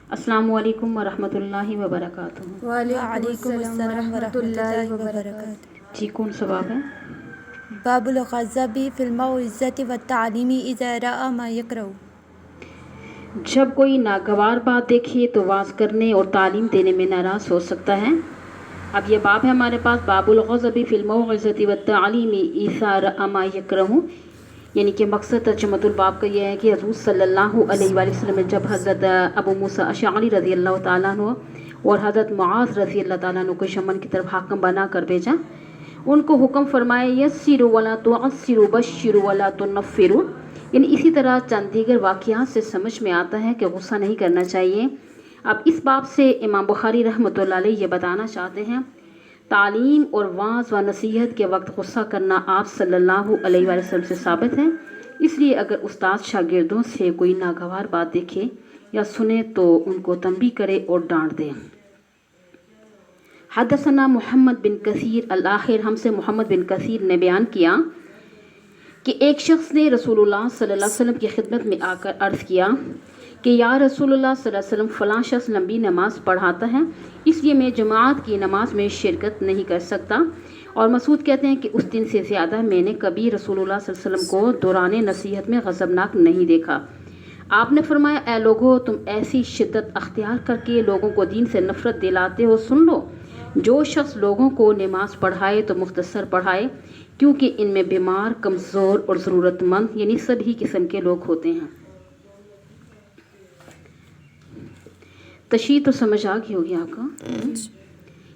السلام علیکم ورحمۃ اللہ وبرکاتہ۔ وعلیکم السلام ورحمۃ اللہ وبرکاتہ۔ جی کون سا باب ہے؟ باب الغضب فی الموعظۃ والتعلیم اذا رأى ما یکرہ۔ جب کوئی ناگوار بات دیکھے تو واعظ کرنے اور تعلیم دینے میں ناراض ہو سکتا ہے۔ اب یہ باب ہے ہمارے پاس، باب الغضب فی الموعظۃ والتعلیم اذا رأى ما یکرہ، یعنی کہ مقصد ترجمۃ الباب کا یہ ہے کہ حضور صلی اللہ علیہ وآلہ وسلم نے جب حضرت ابو موسیٰ اشعری رضی اللہ تعالیٰ عنہ اور حضرت معاذ رضی اللہ تعالیٰ عنہ کو یمن کی طرف حاکم بنا کر بھیجا، ان کو حکم فرمایا یسروا ولا تعسروا بشروا ولا تنفروا، یعنی اسی طرح چند دیگر واقعات سے سمجھ میں آتا ہے کہ غصہ نہیں کرنا چاہیے۔ اب اس باب سے امام بخاری رحمۃ اللہ علیہ یہ بتانا چاہتے ہیں تعلیم اور وعظ و نصیحت کے وقت غصہ کرنا آپ صلی اللہ علیہ وآلہ وسلم سے ثابت ہے۔ اس لیے اگر استاد شاگردوں سے کوئی ناگوار بات دیکھے یا سنے تو ان کو تنبیہ کرے اور ڈانٹ دے۔ حدثنا محمد بن کثیر الآخر، ہم سے محمد بن کثیر نے بیان کیا کہ ایک شخص نے رسول اللہ صلی اللہ علیہ وسلم کی خدمت میں آ کر عرض کیا کہ یا رسول اللہ صلی اللہ علیہ وسلم، فلاں شخص لمبی نماز پڑھاتا ہے، اس لیے میں جماعت کی نماز میں شرکت نہیں کر سکتا۔ اور مسعود کہتے ہیں کہ اس دن سے زیادہ میں نے کبھی رسول اللہ صلی اللہ علیہ وسلم کو دوران نصیحت میں غضبناک نہیں دیکھا۔ آپ نے فرمایا اے لوگو، تم ایسی شدت اختیار کر کے لوگوں کو دین سے نفرت دلاتے ہو، سن لو، جو شخص لوگوں کو نماز پڑھائے تو مختصر پڑھائے، کیونکہ ان میں بیمار، کمزور اور ضرورت مند یعنی سبھی قسم کے لوگ ہوتے ہیں۔ تشریح تو سمجھ آ گئی ہوگی آپ کو،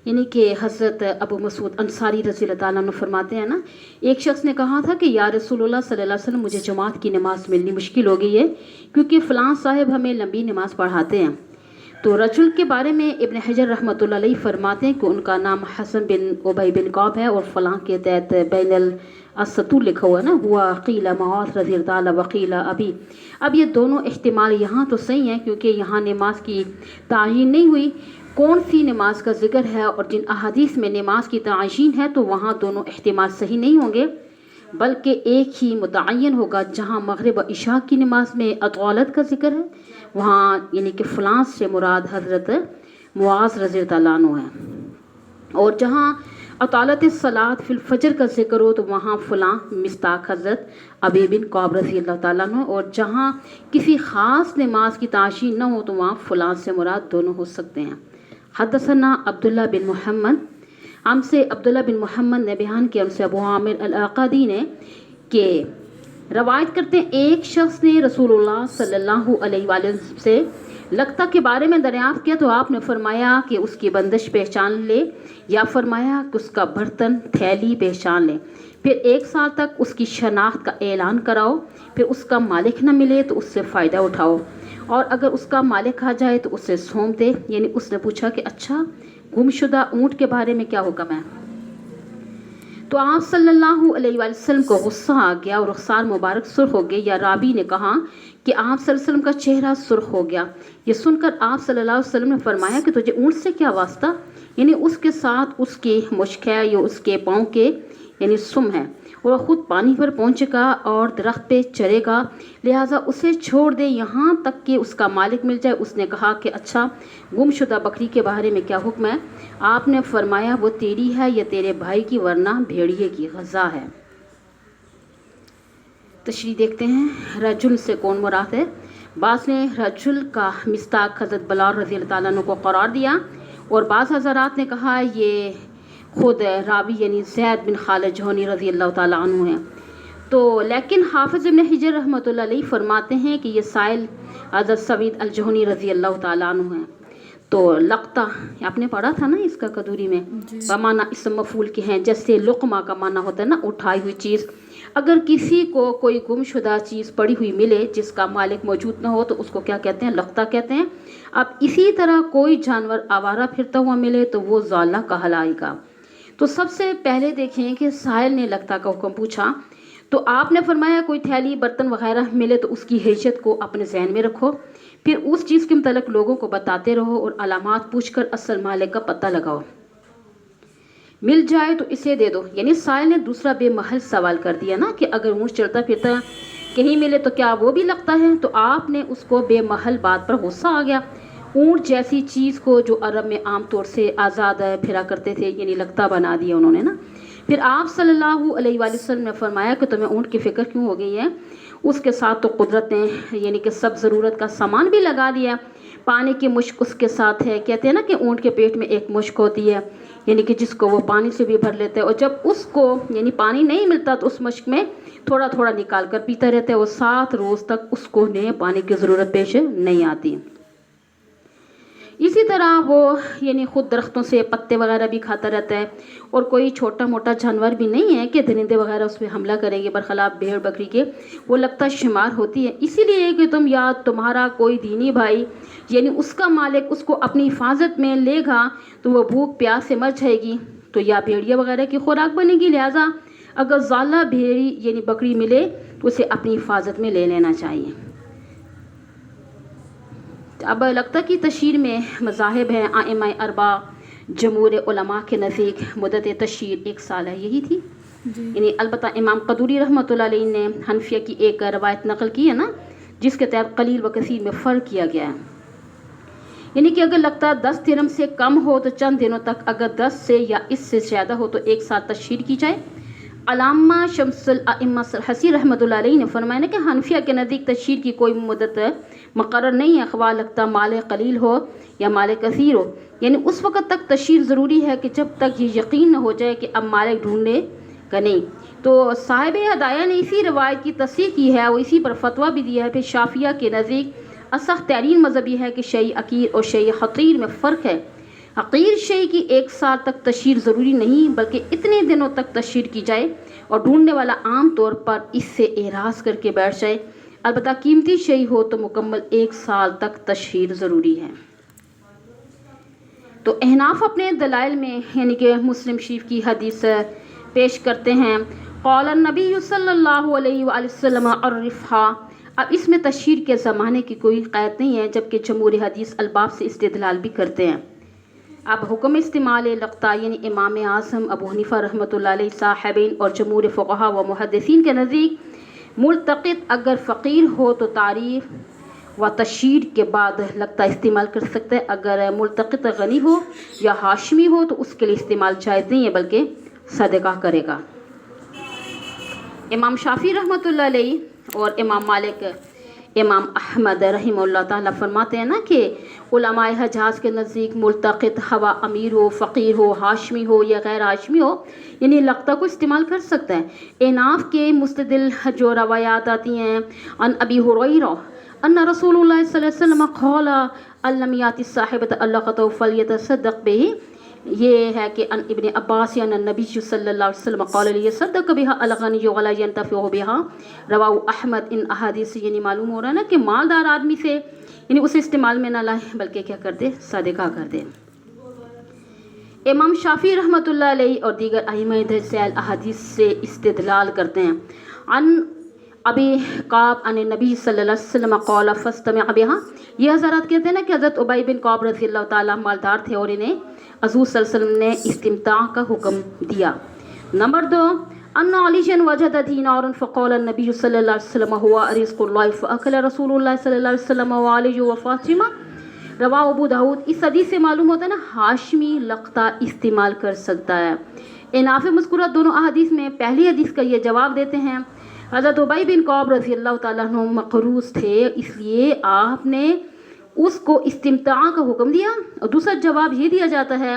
یعنی کہ حضرت ابو مسعود انصاری رضی اللہ تعالیٰ عنہ فرماتے ہیں نا، ایک شخص نے کہا تھا کہ یا رسول اللہ صلی اللہ علیہ وسلم، مجھے جماعت کی نماز ملنی مشکل ہو گئی ہے کیونکہ فلاں صاحب ہمیں لمبی نماز پڑھاتے ہیں۔ تو رجل کے بارے میں ابن حجر رحمۃ اللہ علیہ فرماتے ہیں کہ ان کا نام حسن بن ابی بن کعب ہے اور فلاں کے تحت بین السطور لکھا ہوا ہے نا، ہوا قیل معاذ رضی اللہ تعالیٰ وقیل ابی۔ اب یہ دونوں احتمال یہاں تو صحیح ہیں کیونکہ یہاں نماز کی تعیین نہیں ہوئی کون سی نماز کا ذکر ہے، اور جن احادیث میں نماز کی تعیین ہے تو وہاں دونوں احتمال صحیح نہیں ہوں گے، بلکہ ایک ہی متعین ہوگا۔ جہاں مغرب و عشاء کی نماز میں اطالت کا ذکر ہے وہاں یعنی کہ فلاں سے مراد حضرت معاذ رضی اللہ عنہ ہے، اور جہاں اطالت الصلاۃ فی الفجر کا ذکر ہو تو وہاں فلاں مصداق حضرت ابی بن کعب رضی اللہ تعالیٰ عنہ، اور جہاں کسی خاص نماز کی تعیین نہ ہو تو وہاں فلاں سے مراد دونوں ہو سکتے ہیں۔ حدثنا عبداللہ بن محمد، ہم سے عبداللہ بن محمد نے بیان کیا، ہم سے ابو عامر العقدی نے کہ روایت کرتے ہیں ایک شخص نے رسول اللہ صلی اللہ علیہ وآلہ وسلم سے لقطہ کے بارے میں دریافت کیا تو آپ نے فرمایا کہ اس کی بندش پہچان لے، یا فرمایا کہ اس کا برتن تھیلی پہچان لے، پھر 1 سال تک اس کی شناخت کا اعلان کراؤ، پھر اس کا مالک نہ ملے تو اس سے فائدہ اٹھاؤ، اور اگر اس کا مالک آ جائے تو اسے سونپ دے۔ یعنی اس نے پوچھا کہ اچھا گم شدہ اونٹ کے بارے میں کیا حکم ہے؟ تو آپ صلی اللہ علیہ وآلہ وسلم کو غصہ آ گیا اور رخسار مبارک سرخ ہو گئے، یا راوی نے کہا کہ آپ صلی اللہ علیہ وسلم کا چہرہ سرخ ہو گیا۔ یہ سن کر آپ صلی اللہ علیہ وسلم نے فرمایا کہ تجھے اونٹ سے کیا واسطہ، یعنی اس کے ساتھ اس کی مشک ہے یا اس کے پاؤں کے یعنی سم ہے، اور وہ خود پانی پر پہنچے گا اور درخت پہ چرے گا، لہٰذا اسے چھوڑ دے یہاں تک کہ اس کا مالک مل جائے۔ اس نے کہا کہ اچھا گم شدہ بکری کے بارے میں کیا حکم ہے؟ آپ نے فرمایا وہ تیری ہے یا تیرے بھائی کی، ورنہ بھیڑیے کی غذا ہے۔ تشریح دیکھتے ہیں، رجل سے کون مراد ہے؟ بعض نے رجل کا مصداق حضرت بلال رضی اللہ تعالیٰ عنہ کو قرار دیا، اور بعض حضرات نے کہا یہ خود راوی یعنی زید بن خالد جہنی رضی اللہ تعالیٰ عنہ ہیں۔ تو لیکن حافظ ابن حجر رحمۃ اللہ علیہ فرماتے ہیں کہ یہ سائل حضرت سعید الجہنی رضی اللہ تعالیٰ عنہ ہیں۔ تو لقطہ آپ نے پڑھا تھا نا اس کا قدوری میں، بمانا اسم مفعول کے ہیں، جیسے لقمہ کا معنی ہوتا ہے نا اٹھائی ہوئی چیز۔ اگر کسی کو کوئی گم شدہ چیز پڑی ہوئی ملے جس کا مالک موجود نہ ہو تو اس کو کیا کہتے ہیں؟ لقطہ کہتے ہیں۔ اب اسی طرح کوئی جانور آوارہ پھرتا ہوا ملے تو وہ ضالہ کہلائے گا۔ تو سب سے پہلے دیکھیں کہ سائل نے لقطہ کا حکم پوچھا تو آپ نے فرمایا کوئی تھیلی، برتن وغیرہ ملے تو اس کی حیثیت کو اپنے ذہن میں رکھو، پھر اس چیز کے متعلق لوگوں کو بتاتے رہو اور علامات پوچھ کر اصل مالک کا پتہ لگاؤ، مل جائے تو اسے دے دو۔ یعنی سائل نے دوسرا بے محل سوال کر دیا نا کہ اگر اونٹ چلتا پھرتا کہیں ملے تو کیا وہ بھی لگتا ہے؟ تو آپ نے اس کو بے محل بات پر غصہ آ گیا، اونٹ جیسی چیز کو جو عرب میں عام طور سے آزاد پھرا کرتے تھے، یعنی لگتا بنا دیا انہوں نے نا. پھر آپ صلی اللہ علیہ وآلہ وسلم نے فرمایا کہ تمہیں اونٹ کی فکر کیوں ہو گئی ہے؟ اس کے ساتھ تو قدرت نے یعنی کہ سب ضرورت کا سامان بھی لگا دیا. پانی کی مشک اس کے ساتھ ہے. کہتے ہیں نا کہ اونٹ کے پیٹ میں ایک مشک ہوتی ہے، یعنی کہ جس کو وہ پانی سے بھی بھر لیتے ہیں، اور جب اس کو یعنی پانی نہیں ملتا تو اس مشک میں تھوڑا تھوڑا نکال کر پیتا رہتا ہے، اور 7 روز تک اس کو نئے پانی کی ضرورت پیش نہیں آتی. اسی طرح وہ یعنی خود درختوں سے پتے وغیرہ بھی کھاتا رہتا ہے، اور کوئی چھوٹا موٹا جانور بھی نہیں ہے کہ درندے وغیرہ اس پہ حملہ کریں گے، برخلاف بھیڑ بکری کے وہ لگتا شمار ہوتی ہے. اسی لیے کہ تم یا تمہارا کوئی دینی بھائی یعنی اس کا مالک اس کو اپنی حفاظت میں لے گا تو وہ بھوک پیاس سے مر جائے گی، تو یا بھیڑیا وغیرہ کی خوراک بنے گی. لہٰذا اگر ضالہ بھیڑی یعنی بکری ملے تو اسے اپنی حفاظت میں لے لینا چاہیے. اب لگتا کی تشہیر میں مذاہب ہیں. ائمہ اربع جمہور علماء کے نزدیک مدت تشہیر 1 سال ہے، یہی تھی. یعنی البتہ امام قدوری رحمۃ اللہ علیہ نے حنفیہ کی ایک روایت نقل کی ہے نا، جس کے تحت قلیل و کثیر میں فرق کیا گیا ہے. یعنی کہ اگر لگتا 10 درہم سے کم ہو تو چند دنوں تک، اگر 10 سے یا اس سے زیادہ ہو تو 1 سال تشہیر کی جائے. علامہ شمس الائمہ حسی رحمۃ اللہ علیہ نے فرمایا کہ حنفیہ کے نزدیک تشہیر کی کوئی مدت مقرر نہیں ہے، خواہ لگتا مال قلیل ہو یا مال کثیر ہو. یعنی اس وقت تک تشہیر ضروری ہے کہ جب تک یہ یقین نہ ہو جائے کہ اب مالک ڈھونڈنے کا نہیں. تو صاحب ہدایہ نے اسی روایت کی تصحیح کی ہے اور اسی پر فتویٰ بھی دیا ہے. پھر شافعیہ کے نزدیک اصح ترین مذہب یہ ہے کہ شیء عقیر اور شیء حقیر میں فرق ہے. حقیر شیء کی 1 سال تک تشہیر ضروری نہیں، بلکہ اتنے دنوں تک تشہیر کی جائے اور ڈھونڈنے والا عام طور پر اس سے اعراض کر کے بیٹھ جائے. البتہ قیمتی شیء ہو تو مکمل 1 سال تک تشہیر ضروری ہے. تو احناف اپنے دلائل میں یعنی کہ مسلم شریف کی حدیث پیش کرتے ہیں، قال النبی صلی اللہ علیہ وآلہ وسلم عرفھا. اب اس میں تشہیر کے زمانے کی کوئی قید نہیں ہے، جبکہ جمہور حدیث الباب سے استدلال بھی کرتے ہیں. اب حکم استعمال لقطہ یعنی امام اعظم ابو حنیفہ رحمۃ اللہ علیہ صاحبین اور جمہور فقہا و محدثین کے نزدیک ملتقط اگر فقیر ہو تو تعریف و تشہیر کے بعد لقطہ استعمال کر سکتا ہے. اگر ملتقط غنی ہو یا ہاشمی ہو تو اس کے لیے استعمال جائز نہیں ہے، بلکہ صدقہ کرے گا. امام شافعی رحمۃ اللہ علیہ اور امام مالک امام احمد رحمہ اللہ تعالیٰ فرماتے ہیں نا کہ علماء حجاز کے نزدیک ملتقط ہوا امیر ہو، فقیر ہو، ہاشمی ہو یا غیر ہاشمی ہو یعنی لقطہ کو استعمال کر سکتا ہے. احناف کے مستدل جو روایات آتی ہیں ان ابی ہریرہ ان رسول اللہ صلی اللہ علیہ وسلم قال ان لم یأت الصاحبۃ اللقطۃ فلیتصدق بہ، یہ ہے کہ ان ابن عباس ان النبی صلی اللہ علیہ وسلم قال لیصدق بها الغنی ولا ينتفع بها رواہ احمد. ان احادیث سے یعنی معلوم ہو رہا ہے نا کہ مالدار آدمی سے یعنی اسے استعمال میں نہ لائے بلکہ کیا کر دے، صدقہ کر دے. امام شافعی رحمۃ اللہ علیہ اور دیگر ائمہ سے احادیث سے استدلال کرتے ہیں. ان ابی کعب ان نبی صلی اللہ علیہ وسلم قال فاستمع بها، یہ حضرات کہتے ہیں نا کہ حضرت ابی بن کعب رضی اللہ تعالیٰ مالدار تھے اور انہیں حضور صلی اللہ علیہ وسلم نے استمتاع کا حکم دیا. نمبر 2 ان علی وجد دینارا فقال النبی صلی اللہ علیہ وسلم هو رزق اللہ فاکل رسول اللہ صلی اللہ علیہ وسلم وعلی وفاطمہ، رواہ ابو داؤد. اس حدیث سے معلوم ہوتا ہے نا ہاشمی لقطہ استعمال کر سکتا ہے. اناف مذکورہ دونوں احادیث میں پہلی حدیث کا یہ جواب دیتے ہیں. حضرت ابی بن کعب رضی اللہ تعالیٰ عنہ مقروض تھے، اس لیے آپ نے اس کو استمتاع کا حکم دیا. اور دوسرا جواب یہ دیا جاتا ہے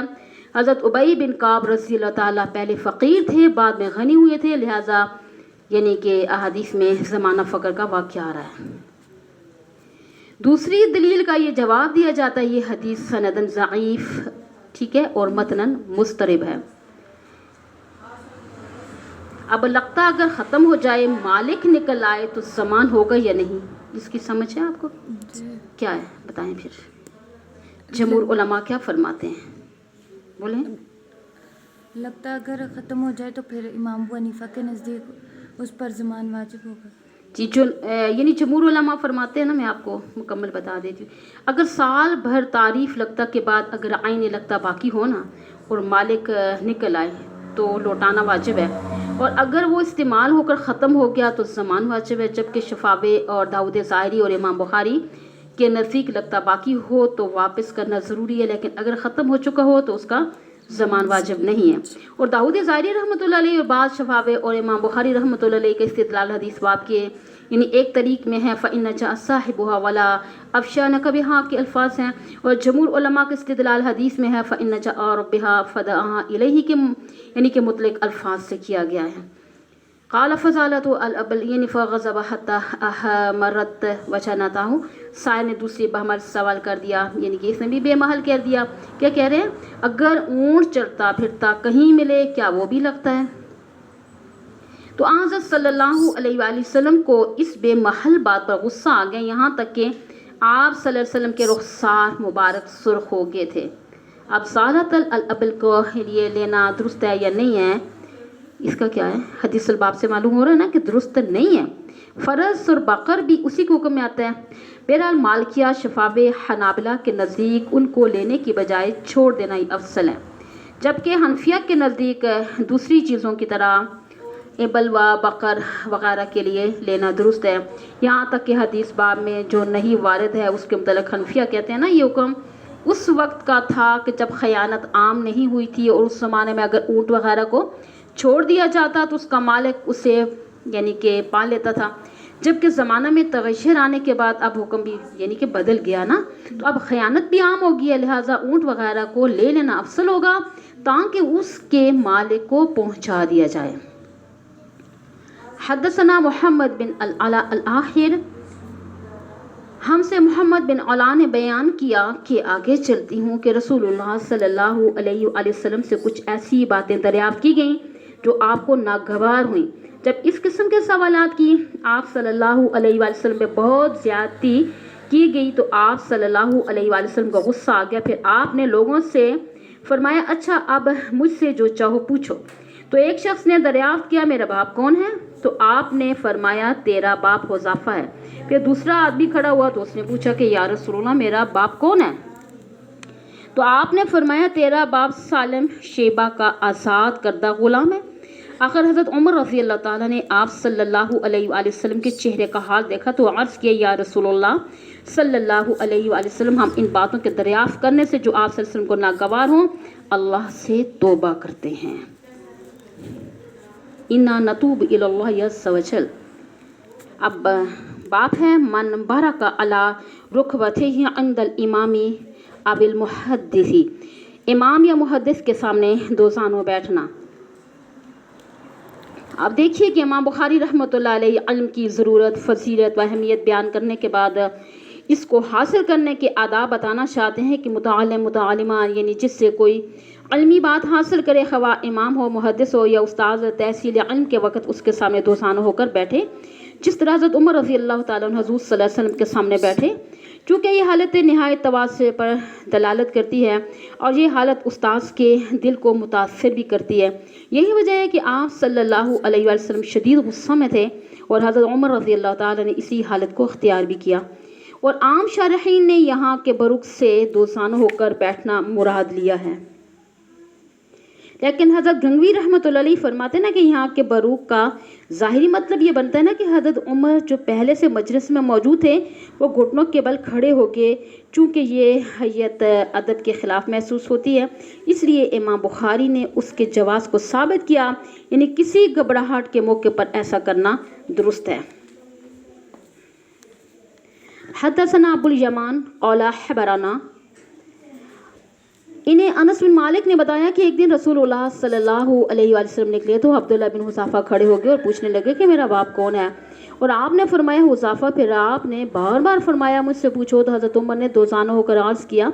حضرت ابی بن کعب رضی اللہ تعالیٰ پہلے فقیر تھے، بعد میں غنی ہوئے تھے، لہٰذا یعنی کہ احادیث میں زمانہ فقر کا واقعہ آ رہا ہے. دوسری دلیل کا یہ جواب دیا جاتا ہے یہ حدیث سندن ضعیف ٹھیک ہے اور متنن مضطرب ہے. اب لقطہ اگر ختم ہو جائے مالک نکل آئے تو ضمان ہوگا یا نہیں، جس کی سمجھ ہے آپ کو کیا ہے بتائیں. پھر جمہور علماء کیا فرماتے ہیں بولیں. لگتا اگر ختم ہو جائے تو پھر امام ابو حنیفہ کے نزدیک اس پر ضمان واجب ہوگا. جی جو یعنی جمہور علماء فرماتے ہیں نا، میں آپ کو مکمل بتا دیتی ہوں. اگر سال بھر تعریف لقطہ کے بعد اگر عین لقطہ باقی ہو نا اور مالک نکل آئے تو لوٹانا واجب ہے، اور اگر وہ استعمال ہو کر ختم ہو گیا تو ضمان واجب ہے. جبکہ شفابے اور داؤد ظاہری اور امام بخاری کے نزدیک لگتا باقی ہو تو واپس کرنا ضروری ہے، لیکن اگر ختم ہو چکا ہو تو اس کا زمان واجب نہیں ہے۔ اور داؤد ظاہری رحمۃ اللہ علیہ اور بعض شفاوے اور امام بخاری رحمۃ اللہ علیہ کے استدلال حدیث باب کے یعنی ایک طریق میں ہے فَإِنَّ جَاءَ صَاحِبُهَا وَلَا أَفْشَانَكَ بِهَا کے الفاظ ہیں، اور جمہور علماء کے استدلال حدیث میں ہے فَإِنَّ جَاءَ رَبِّهَا فَدَعَاهَا إِلَيْهِ کے یعنی کہ مطلق الفاظ سے کیا گیا ہے۔ قال فضالت الابل یعنی فغضب حتى احمرت وجنته، سائل نے دوسری بہمل سوال کر دیا یعنی کہ اس نے بھی بے محل کہہ دیا، کیا کہہ رہے ہیں اگر اونٹ چلتا پھرتا کہیں ملے کیا وہ بھی لگتا ہے؟ تو حضرت صلی اللہ علیہ وآلہ وسلم کو اس بے محل بات پر غصہ آ گیا، یہاں تک کہ آپ صلی اللہ علیہ وسلم کے رخسار مبارک سرخ ہو گئے تھے۔ اب صالت الابل کو لیے لینا درست ہے یا نہیں ہے، اس کا کیا ہے؟ حدیث الباب سے معلوم ہو رہا ہے نا کہ درست نہیں ہے۔ فرض اور بقر بھی اسی کے حکم میں آتا ہے۔ بہرحال مالکیہ شفاوے حنابلہ کے نزدیک ان کو لینے کی بجائے چھوڑ دینا ہی افضل ہے، جبکہ حنفیہ کے نزدیک دوسری چیزوں کی طرح ابل و بقر وغیرہ کے لیے لینا درست ہے، یہاں تک کہ حدیث باب میں جو نہیں وارد ہے اس کے متعلق حنفیہ کہتے ہیں نا یہ حکم اس وقت کا تھا کہ جب خیانت عام نہیں ہوئی تھی، اور اس زمانے میں اگر اونٹ وغیرہ کو چھوڑ دیا جاتا تو اس کا مالک اسے یعنی کہ پا لیتا تھا، جبکہ زمانہ میں تغیر آنے کے بعد اب حکم بھی یعنی کہ بدل گیا نا، تو اب خیانت بھی عام ہوگی ہے، لہٰذا اونٹ وغیرہ کو لے لینا افضل ہوگا تاکہ اس کے مالک کو پہنچا دیا جائے۔ حدثنا محمد بن العلا الآخر، ہم سے محمد بن علا نے بیان کیا کہ آگے چلتی ہوں کہ رسول اللہ صلی اللہ علیہ وآلہ وسلم سے کچھ ایسی باتیں دریافت کی گئیں جو آپ کو ناگوار ہوئیں۔ جب اس قسم کے سوالات کی آپ صلی اللہ علیہ وآلہ وسلم پہ بہت زیادتی کی گئی تو آپ صلی اللہ علیہ وآلہ وسلم کا غصہ آ گیا، پھر آپ نے لوگوں سے فرمایا اچھا اب مجھ سے جو چاہو پوچھو۔ تو ایک شخص نے دریافت کیا میرا باپ کون ہے؟ تو آپ نے فرمایا تیرا باپ حذیفہ ہے۔ پھر دوسرا آدمی کھڑا ہوا تو اس نے پوچھا کہ یا رسول اللہ میرا باپ کون ہے؟ تو آپ نے فرمایا تیرا باپ سالم شیبہ کا آزاد کردہ غلام ہے۔ آخر حضرت عمر رضی اللہ تعالیٰ نے آپ صلی اللہ علیہ وآلہ وسلم کے چہرے کا حال دیکھا تو عرض کیا یا رسول اللہ صلی اللہ علیہ وآلہ وسلم ہم ان باتوں کے دریافت کرنے سے جو آپ صلی اللہ علیہ وسلم کو ناگوار ہوں اللہ سے توبہ کرتے ہیں۔ انا نتوب الی اللہ عز وجل۔ اب باب ہے من بارک علی رکبتہ عند الامام اب المحدثی، امام یا محدث کے سامنے دوزانوں بیٹھنا۔ اب دیکھیے کہ امام بخاری رحمۃ اللہ علیہ علم کی ضرورت، فضیلت و اہمیت بیان کرنے کے بعد اس کو حاصل کرنے کے آداب بتانا چاہتے ہیں کہ متعلم متعلمہ یعنی جس سے کوئی علمی بات حاصل کرے، خواہ امام ہو، محدث ہو یا استاذ، تحصیل علم کے وقت اس کے سامنے دوزانوں ہو کر بیٹھے، جس طرح حضرت عمر رضی اللہ تعالیٰ عنہ حضور صلی اللہ علیہ وسلم کے سامنے بیٹھے، چونکہ یہ حالت نہایت تواضع پر دلالت کرتی ہے اور یہ حالت استاذ کے دل کو متاثر بھی کرتی ہے۔ یہی وجہ ہے کہ آپ صلی اللہ علیہ وآلہ وسلم شدید غصہ میں تھے اور حضرت عمر رضی اللہ تعالیٰ نے اسی حالت کو اختیار بھی کیا، اور عام شارحین نے یہاں کے برک سے دوزانوں ہو کر بیٹھنا مراد لیا ہے، لیکن حضرت گنگوی رحمۃ اللہ علیہ فرماتے ہیں نا کہ یہاں کے بروک کا ظاہری مطلب یہ بنتا ہے نا کہ حضرت عمر جو پہلے سے مجلس میں موجود تھے وہ گھٹنوں کے بل کھڑے ہو گئے، چونکہ یہ حیت ادب کے خلاف محسوس ہوتی ہے، اس لیے امام بخاری نے اس کے جواز کو ثابت کیا، یعنی کسی گھبراہٹ کے موقع پر ایسا کرنا درست ہے۔ حدثنا ابو الیمان قال حبرنا، انہیں انس بن مالک نے بتایا کہ ایک دن رسول اللہ صلی اللہ علیہ وآلہ وسلم نکلے تو عبداللہ بن حذیفہ کھڑے ہو گئے اور پوچھنے لگے کہ میرا باپ کون ہے، اور آپ نے فرمایا حذیفہ، پھر آپ نے بار بار فرمایا مجھ سے پوچھو، تو حضرت عمر نے دوزانوں ہو کر عرض کیا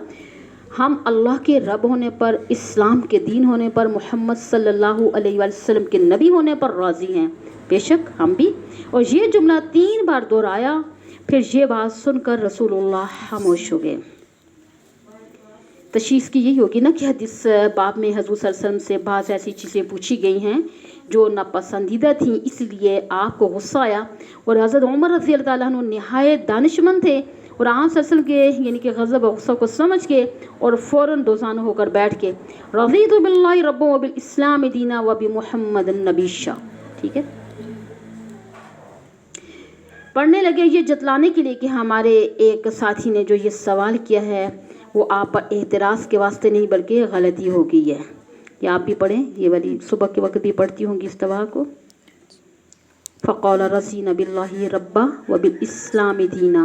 ہم اللہ کے رب ہونے پر، اسلام کے دین ہونے پر، محمد صلی اللہ علیہ وآلہ وسلم کے نبی ہونے پر راضی ہیں، بے شک ہم بھی۔ اور یہ جملہ 3 بار دہرایا، پھر یہ بات سن کر رسول اللہ خاموش ہو گئے۔ تشخیص کی یہی ہوگی نا کہ حدیث باب میں حضور صلی اللہ علیہ وسلم سے بعض ایسی چیزیں پوچھی گئی ہیں جو ناپسندیدہ تھیں، اس لیے آپ کو غصہ آیا، اور حضرت عمر رضی اللہ تعالیٰ عنہ نہایت دانشمند تھے اور آپ صلی اللہ علیہ وسلم کے یعنی کہ غضب و غصہ کو سمجھ کے اور فوراً دوزانوں ہو کر بیٹھ کے رضیت باللہ ربا وبالاسلام دینا وبمحمد النبی شاہ، ٹھیک ہے۔ پڑھنے لگے یہ جتلانے کے لیے کہ ہمارے ایک ساتھی نے جو یہ سوال کیا ہے وہ آپ پر اعتراض کے واسطے نہیں بلکہ غلطی ہو گئی ہے. یا آپ بھی پڑھیں, یہ والی صبح کے وقت بھی پڑھتی ہوں گی اس دعا کو. فقال رضینا باللہ ربا وبالاسلام دینا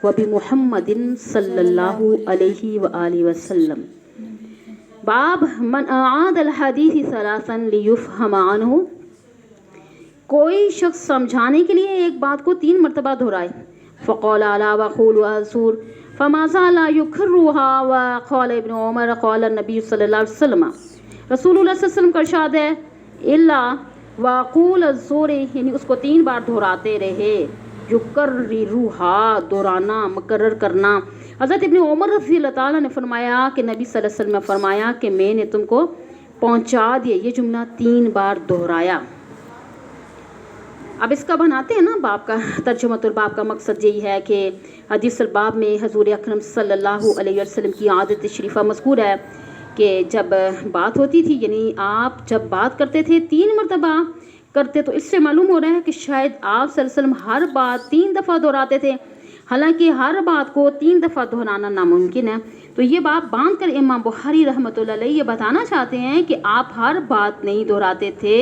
وبمحمد صلی اللہ علیہ وآلہ وسلم. باب من اعاد الحدیث ثلاثا لیفہم عنہ. کوئی شخص سمجھانے کے لیے ایک بات کو 3 مرتبہ دہرائے. فقال الا وقول الزور فما زال يكررها. وقال ابن عمر قال النبي صلی اللہ علیہ وسلم, رسول اللہ صلی اللہ علیہ وسلم کا ارشاد ہے الا وقول الزور, یعنی اس کو 3 بار دہراتے رہے. یکررها, دہرانا, مکرر کرنا. حضرت ابن عمر رضی اللہ تعالیٰ نے فرمایا کہ نبی صلی اللہ علیہ وسلم نے فرمایا کہ میں نے تم کو پہنچا دیا. یہ جملہ 3 بار دہرایا. اب اس کا بناتے ہیں نا باب کا ترجمۃ الباب کا مقصد یہی ہے کہ حدیث الباب میں حضور اکرم صلی اللہ علیہ وسلم کی عادت شریفہ مذکور ہے کہ جب بات ہوتی تھی, یعنی آپ جب بات کرتے تھے 3 مرتبہ کرتے, تو اس سے معلوم ہو رہا ہے کہ شاید آپ صلی اللہ علیہ وسلم ہر بات 3 دفعہ دہراتے تھے. حالانکہ ہر بات کو 3 دفعہ دہرانا ناممکن ہے. تو یہ بات باندھ کر امام بخاری رحمۃ اللہ علیہ یہ بتانا چاہتے ہیں کہ آپ ہر بات نہیں دہراتے تھے,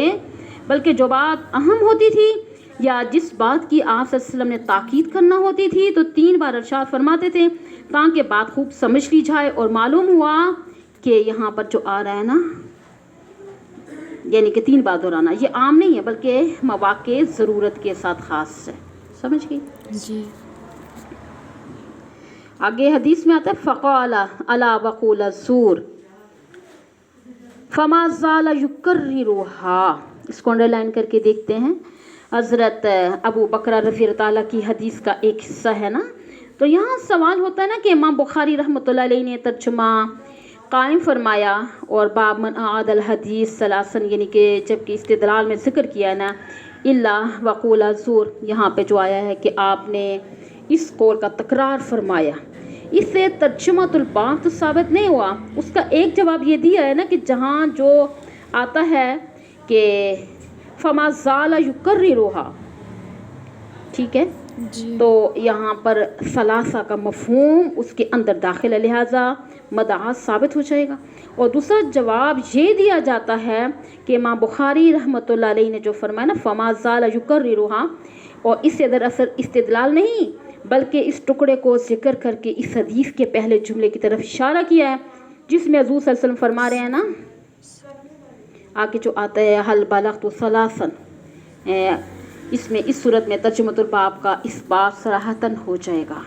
بلکہ جو بات اہم ہوتی تھی یا جس بات کی آپ صلی اللہ علیہ وسلم نے تاکید کرنا ہوتی تھی تو 3 بار ارشاد فرماتے تھے تاکہ بات خوب سمجھ لی جائے. اور معلوم ہوا کہ یہاں پر جو آ رہا ہے نا, یعنی کہ 3 بار دہرانا یہ عام نہیں ہے بلکہ مواقع ضرورت کے ساتھ خاص ہے. سمجھ گئی جی. آگے حدیث میں آتا ہے فقال الا وقول الزور فما زال یکررها. اس کو انڈر لائن کر کے دیکھتے ہیں. حضرت ابو بکر رضی اللہ تعالیٰ کی حدیث کا ایک حصہ ہے نا, تو یہاں سوال ہوتا ہے نا کہ امام بخاری رحمۃ اللہ علیہ نے ترجمہ قائم فرمایا اور باب من اعاد الحدیث ثلاثا, یعنی کہ جب کہ استدلال میں ذکر کیا ہے نا الا وقول الزور, یہاں پہ جو آیا ہے کہ آپ نے اس قول کا تکرار فرمایا. اس سے ترجمۃ الباب تو ثابت نہیں ہوا. اس کا ایک جواب یہ دیا ہے نا کہ جہاں جو آتا ہے کہ فما زال یکررها, ٹھیک ہے, تو یہاں پر ثلاثہ کا مفہوم اس کے اندر داخل ہے, لہٰذا مدعا ثابت ہو جائے گا. اور دوسرا جواب یہ دیا جاتا ہے کہ امام بخاری رحمۃ اللہ علیہ نے جو فرمایا نا فما زال یکررها, اور اس سے دراصل استدلال نہیں بلکہ اس ٹکڑے کو ذکر کر کے اس حدیث کے پہلے جملے کی طرف اشارہ کیا ہے جس میں حضور صلی اللہ علیہ وسلم فرما رہے ہیں نا, آگے جو آتا ہے حل بلغت ثلاثا, اس میں اس صورت میں ترجمۃ الباب کا اس بات صراحتاً ہو جائے گا.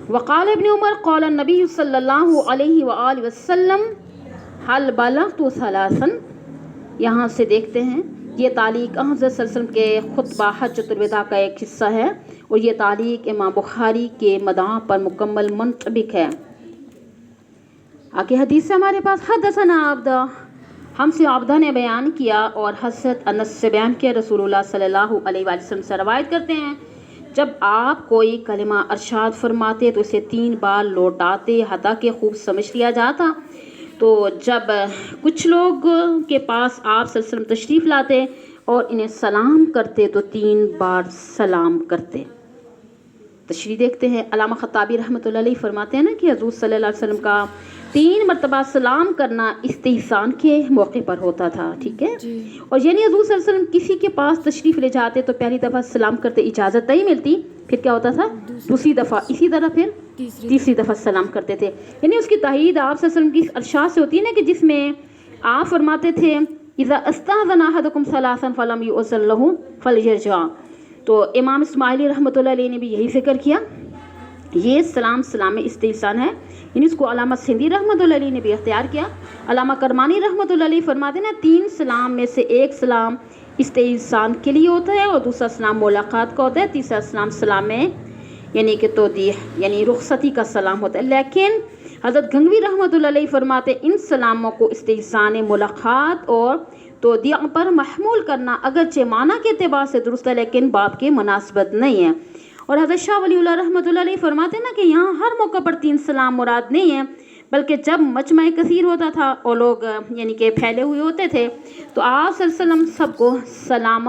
وقال ابن عمر قال النبی صلی اللہ علیہ وآلہ وسلم حل بلغت ثلاثا. یہاں سے دیکھتے ہیں یہ تعلیق حضرت صلی اللہ علیہ وسلم کے خطبہ حجۃ الوداع کا ایک حصہ ہے اور یہ تعلیق امام بخاری کے مدعا پر مکمل منطبق ہے. آگے حدیث سے ہمارے پاس حدثنا عبدہ, ہم سے عبدہ نے بیان کیا اور حضرت انس سے بیان کیا, رسول اللہ صلی اللہ علیہ وآلہ وسلم سے روایت کرتے ہیں جب آپ کوئی کلمہ ارشاد فرماتے تو اسے 3 بار لوٹاتے حتیٰ کہ خوب سمجھ لیا جاتا. تو جب کچھ لوگ کے پاس آپ صلی اللہ علیہ وسلم تشریف لاتے اور انہیں سلام کرتے تو 3 بار سلام کرتے. تشریح دیکھتے ہیں. علامہ خطابی رحمۃ اللہ علیہ فرماتے ہیں نا کہ حضور صلی اللہ علیہ وسلم کا 3 مرتبہ سلام کرنا استحسان کے موقع پر ہوتا تھا, ٹھیک ہے, اور یعنی حضور صلی اللہ علیہ وسلم کسی کے پاس تشریف لے جاتے تو پہلی دفعہ سلام کرتے اجازت نہیں ملتی, پھر کیا ہوتا تھا دوسری دفعہ, اسی طرح پھر تیسری دفعہ سلام کرتے تھے. یعنی اس کی تائید آپ صلی اللہ علیہ وسلم کی ارشاد سے ہوتی ہے نا کہ جس میں آپ فرماتے تھے اذا استاذن احدکم ثلاثا فلم یؤذن له فلیرجع. تو امام اسماعیلی رحمۃ اللہ علیہ نے بھی یہی ذکر کیا. یہ سلام استحسان ہے, یعنی اس کو علامہ سندھی رحمۃ اللہ علیہ نے بھی اختیار کیا. علامہ کرمانی رحمۃ اللہ علیہ فرماتے ہیں نا 3 سلام میں سے ایک سلام استحسان کے لیے ہوتا ہے اور دوسرا سلام ملاقات کا ہوتا ہے, تیسرا سلام میں یعنی کہ تودیع یعنی رخصتی کا سلام ہوتا ہے. لیکن حضرت گنگوی رحمۃ اللہ علیہ فرماتے ان سلاموں کو استحسان ملاقات اور تودیع پر محمول کرنا اگرچہ معنی کے اعتبار سے درست ہے لیکن باب کے مناسبت نہیں ہے. اور حضرت شاہ ولی اللہ رحمۃ اللہ علیہ فرماتے ہیں نا کہ یہاں ہر موقع پر 3 سلام مراد نہیں ہے بلکہ جب مجمع کثیر ہوتا تھا اور لوگ یعنی کہ پھیلے ہوئے ہوتے تھے تو آپ صلی اللہ علیہ وسلم سب کو سلام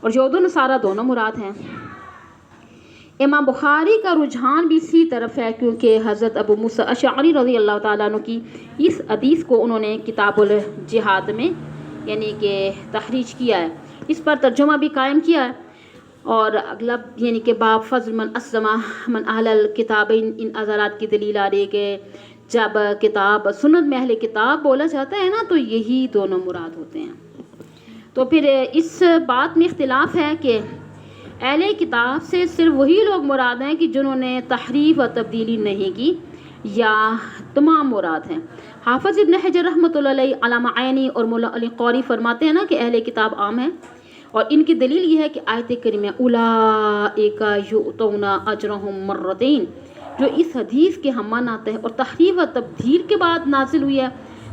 اور یہود و نصارہ دونوں مراد ہیں۔ امام بخاری کا رجحان بھی اسی طرف ہے، کیونکہ حضرت ابو موسیٰ اشعری رضی اللہ تعالیٰ عنہ کی اس حدیث کو انہوں نے کتاب الجہاد میں یعنی کہ تخریج کیا ہے، اس پر ترجمہ بھی قائم کیا ہے۔ اور اگلا یعنی کہ باب فضل من اسلم من اہل الکتابین، ان حضرات کی دلیل آ رہی ہے کہ جب کتاب سنت میں اہل کتاب بولا جاتا ہے نا تو یہی دونوں مراد ہوتے ہیں۔ تو پھر اس بات میں اختلاف ہے کہ اہل کتاب سے صرف وہی لوگ مراد ہیں کہ جنہوں نے تحریف و تبدیلی نہیں کی، یا تمام مراد ہیں۔ حافظ ابن حجر رحمۃ اللہ علیہ، علامہ عینی اور مولا علی قوری فرماتے ہیں نا کہ اہل کتاب عام ہیں، اور ان کی دلیل یہ ہے کہ آیت کریمہ اولئک یؤتون اجرہم مرتین جو اس حدیث کے ہم معنی آتا ہے اور تحریف و تبدیل کے بعد نازل ہوئی ہے،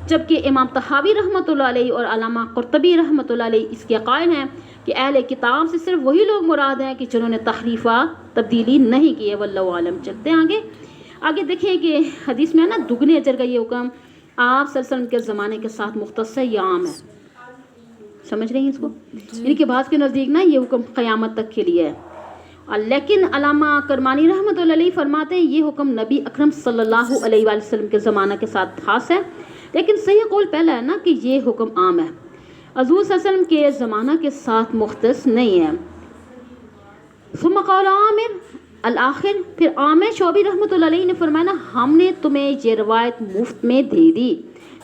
جبکہ امام طحاوی رحمۃ اللہ علیہ اور علامہ قرطبی رحمۃ اللہ علیہ اس کے قائل ہیں کہ اہل کتاب سے صرف وہی لوگ مراد ہیں کہ جنہوں نے تحریف و تبدیلی نہیں کی ہے، واللہ عالم۔ چلتے ہیں آگے دیکھیں کہ حدیث میں ہے نا دگنے اجر کا یہ حکم آپ صلی اللہ علیہ وسلم کے زمانے کے ساتھ مختص ہے یا عام ہے؟ سمجھ رہی ہیں اس کو؟ ان کے بعض کے نزدیک نا یہ حکم قیامت تک کے لیے ہے، لیکن علامہ کرمانی رحمۃ اللہ علیہ فرماتے ہیں یہ حکم نبی اکرم صلی اللہ علیہ وآلہ وسلم کے زمانہ کے ساتھ خاص ہے، لیکن صحیح قول پہلا ہے نا کہ یہ حکم عام ہے، حضور صلی اللہ علیہ وسلم کے زمانہ کے ساتھ مختص نہیں ہے۔ ثم قال عامر الآخر، پھر عامر شعبی رحمۃ اللہ علیہ نے فرمایا نا ہم نے تمہیں یہ روایت مفت میں دے دی،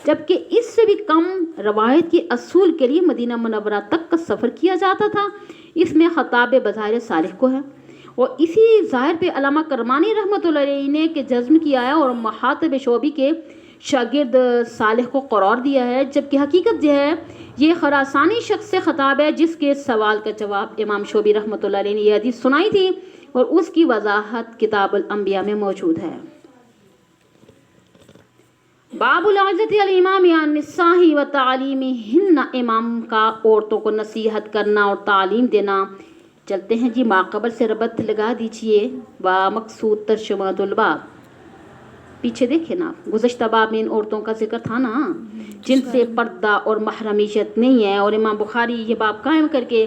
جبکہ اس سے بھی کم روایت کے اصول کے لیے مدینہ منورہ تک کا سفر کیا جاتا تھا۔ اس میں خطاب بظاہر صالح کو ہے، اور اسی ظاہر پہ علامہ کرمانی رحمۃ اللہ علیہ نے کہ جزم کیا ہے اور مخاطب شعبی کے شاگرد صالح کو قرار دیا ہے، جبکہ حقیقت یہ ہے یہ خراسانی شخص سے خطاب ہے جس کے سوال کا جواب امام شعبی رحمۃ اللہ علیہ نے یہ حدیث سنائی تھی، اور اس کی وضاحت کتاب الانبیاء میں موجود ہے۔ باب العزت الامام عن النساء و تعلیمہن، امام کا عورتوں کو نصیحت کرنا اور تعلیم دینا۔ چلتے ہیں جی ماقبل سے ربط لگا دیجئے، و مقصود ترجمہ الباب، پیچھے دیکھیں نا گزشتہ باب میں ان عورتوں کا ذکر تھا نا جن سے پردہ اور محرمیت نہیں ہے، اور امام بخاری یہ باب قائم کر کے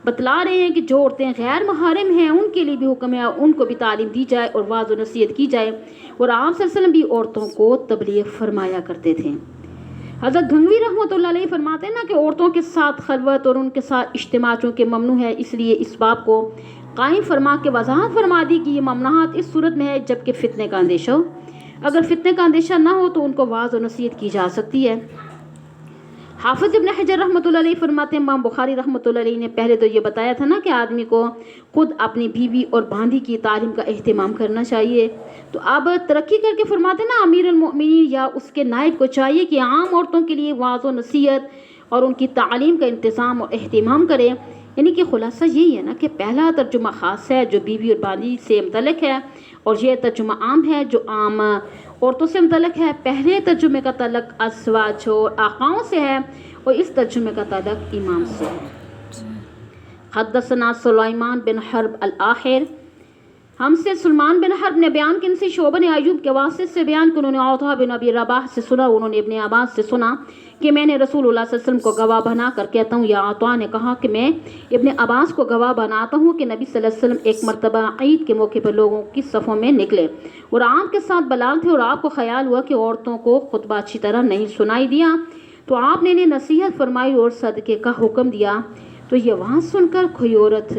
بتلا رہے ہیں کہ جو عورتیں غیر محرم ہیں ان کے لیے بھی حکم ہے ان کو بھی تعلیم دی جائے اور واعظ و نصیحت کی جائے، اور آپ صلی اللہ علیہ وسلم بھی عورتوں کو تبلیغ فرمایا کرتے تھے۔ حضرت گنگوی رحمۃ اللہ علیہ فرماتے ہیں نا کہ عورتوں کے ساتھ خلوت اور ان کے ساتھ اجتماع چونکہ ممنوع ہے، اس لیے اس باب کو قائم فرما کے وضاحت فرما دی کہ یہ ممنوعات اس صورت میں ہے جبکہ فتنے کا اندیشہ ہو، اگر فتنے کا اندیشہ نہ ہو تو ان کو واعظ و نصیحت کی جا سکتی ہے۔ حافظ ابن حجر رحمۃ اللہ علیہ فرماتے ہیں امام بخاری رحمۃ اللہ علیہ نے پہلے تو یہ بتایا تھا نا کہ آدمی کو خود اپنی بیوی اور باندھی کی تعلیم کا اہتمام کرنا چاہیے، تو اب ترقی کر کے فرماتے ہیں نا امیر المؤمنین یا اس کے نائب کو چاہیے کہ عام عورتوں کے لیے واعظ و نصیحت اور ان کی تعلیم کا انتظام اور اہتمام کرے۔ یعنی کہ خلاصہ یہی ہے نا کہ پہلا ترجمہ خاص ہے جو بیوی اور باندھی سے متعلق ہے، اور یہ ترجمہ عام ہے جو عام عورتوں سے متعلق ہے۔ پہلے ترجمے کا تعلق ازواج اور آقاؤں سے ہے، اور اس ترجمے کا تعلق امام سے ہے۔ حدثنا سلیمان بن حرب الآخر، ہم سے سلمان بن حرب نے بیان کن سے شعبہ نے ایوب کے واسطے سے بیان کہ انہوں نے عطا بن ابی رباح سے سنا، انہوں نے ابن عباس سے سنا کہ میں نے رسول اللہ صلی اللہ علیہ وسلم کو گواہ بنا کر کہتا ہوں، یا عطا نے کہا کہ میں ابن عباس کو گواہ بناتا ہوں کہ نبی صلی اللہ علیہ وسلم ایک مرتبہ عید کے موقع پر لوگوں کی صفوں میں نکلے اور آپ کے ساتھ بلال تھے، اور آپ کو خیال ہوا کہ عورتوں کو خطبہ اچھی طرح نہیں سنائی دیا، تو آپ نے انہیں نصیحت فرمائی اور صدقے کا حکم دیا۔ تو یہ وہاں سن کر کوئی عورت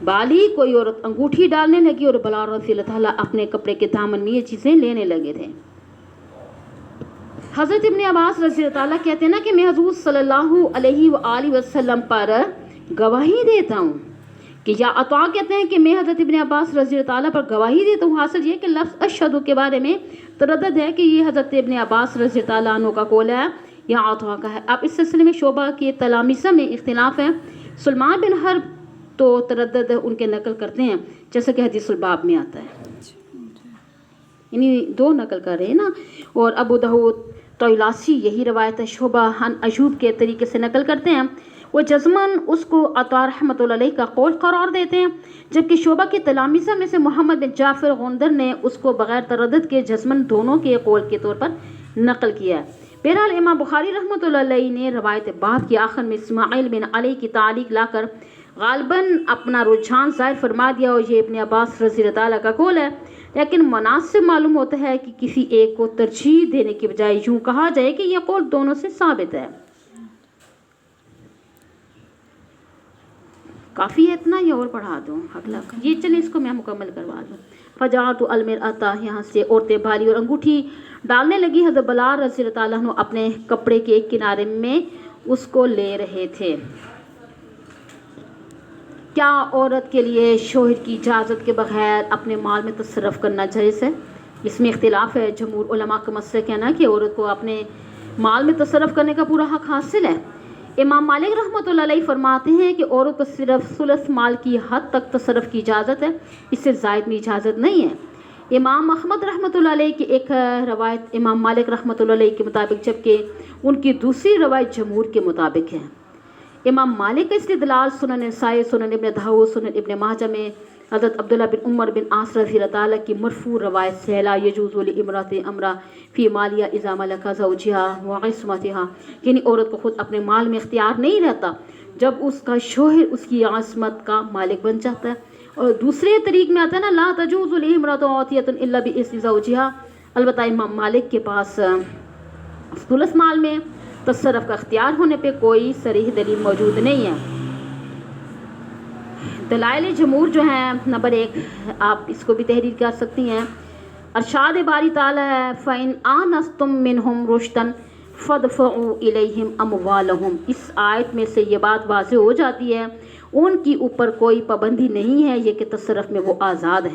بالی، کوئی عورت انگوٹھی ڈالنے لگی، اور بلال رضی اللہ تعالیٰ اپنے کپڑے کے دامن میں یہ چیزیں لینے لگے تھے۔ حضرت ابن عباس رضی اللہ تعالیٰ کہتے ہیں نا کہ میں حضور صلی اللہ علیہ وآلہ وسلم پر گواہی دیتا ہوں، کہ یا عطا کہتے ہیں کہ میں حضرت ابن عباس رضی اللہ تعالیٰ پر گواہی دیتا ہوں۔ حاصل یہ کہ لفظ اشہد کے بارے میں تردد ہے کہ یہ حضرت ابن عباس رضی اللہ تعالیٰ عنہ کا قول ہے یا عطا کا ہے۔ اب اس سلسلے میں شعبہ کے تلامیذہ میں اختلاف ہے۔ سلمان بن حرب تو تردد ان کے نقل کرتے ہیں جیسا کہ حدیث الباب میں آتا ہے، یعنی دو نقل کر رہے ہیں نا، اور ابو داؤد طیالاسی یہی روایت ہے شعبہ عن ایوب کے طریقے سے نقل کرتے ہیں، وہ جزماً اس کو عطا رحمۃ اللہ علیہ کا قول قرار دیتے ہیں، جبکہ شعبہ کے تلامیذہ میں سے محمد بن جعفر غندر نے اس کو بغیر تردد کے جزماً دونوں کے قول کے طور پر نقل کیا ہے۔ بہرحال امام بخاری رحمۃ اللہ علیہ نے روایت باب کے آخر میں اسماعیل بن علی کی تعلیق لا کر غالباً اپنا رجحان ظاہر فرما دیا، اور یہ ابن عباس رضی اللہ تعالیٰ کا قول ہے، لیکن مناسب معلوم ہوتا ہے کہ کسی ایک کو ترجیح دینے کے بجائے یوں کہا جائے کہ یہ قول دونوں سے ثابت ہے۔ کافی ہے اتنا یا اور پڑھا دوں اگلا؟ یہ چلیں اس کو میں مکمل کروا دوں۔ فجعلت المرأۃ، یہاں سے عورتیں بالی اور انگوٹھی ڈالنے لگی۔ حضرت بلال رضی اللہ تعالیٰ عنہ اپنے کپڑے کے ایک کنارے میں اس کو لے رہے تھے۔ کیا عورت کے لیے شوہر کی اجازت کے بغیر اپنے مال میں تصرف کرنا جائز ہے؟ اس میں اختلاف ہے۔ جمہور علماء کا مسلک ہے نا کہ عورت کو اپنے مال میں تصرف کرنے کا پورا حق حاصل ہے۔ امام مالک رحمۃ اللہ علیہ فرماتے ہیں کہ عورت کو صرف ثلث مال کی حد تک تصرف کی اجازت ہے، اس سے زائد میں اجازت نہیں ہے۔ امام احمد رحمۃ اللہ علیہ کی ایک روایت امام مالک رحمۃ اللہ علیہ کے مطابق، جبکہ ان کی دوسری روایت جمہور کے مطابق ہے۔ امام مالک کا استدلال سنن نسائی، سنن ابن داؤد، سنن ابن ماجہ میں حضرت عبداللہ بن عمر بن عاص رضی اللہ تعالیٰ کی مرفوع روایت سے لا یجوز لامرأۃ امرا فی مالها اذا ملک زوجها وعصمتها، یعنی عورت کو خود اپنے مال میں اختیار نہیں رہتا جب اس کا شوہر اس کی عصمت کا مالک بن جاتا ہے۔ اور دوسرے طریق میں آتا ہے نا لا تجوز لامرأۃ عطیۃ الا باذن زوجها، البتہ امام مالک کے پاس ثلث مال میں تصرف کا اختیار ہونے پہ کوئی صریح دلیل موجود نہیں ہے۔ دلائل جمہور جو ہیں، نمبر 1 آپ اس کو بھی تحریر کر سکتی ہیں، ارشاد باری تعالیٰ ہے فَإِنْ آنَسْتُم مِّنْهُمْ رُشْدًا فَادْفَعُوا إِلَيْهِمْ أَمْوَالَهُمْ، اس آیت میں سے یہ بات واضح ہو جاتی ہے ان کی اوپر کوئی پابندی نہیں ہے یہ کہ تصرف میں وہ آزاد ہیں۔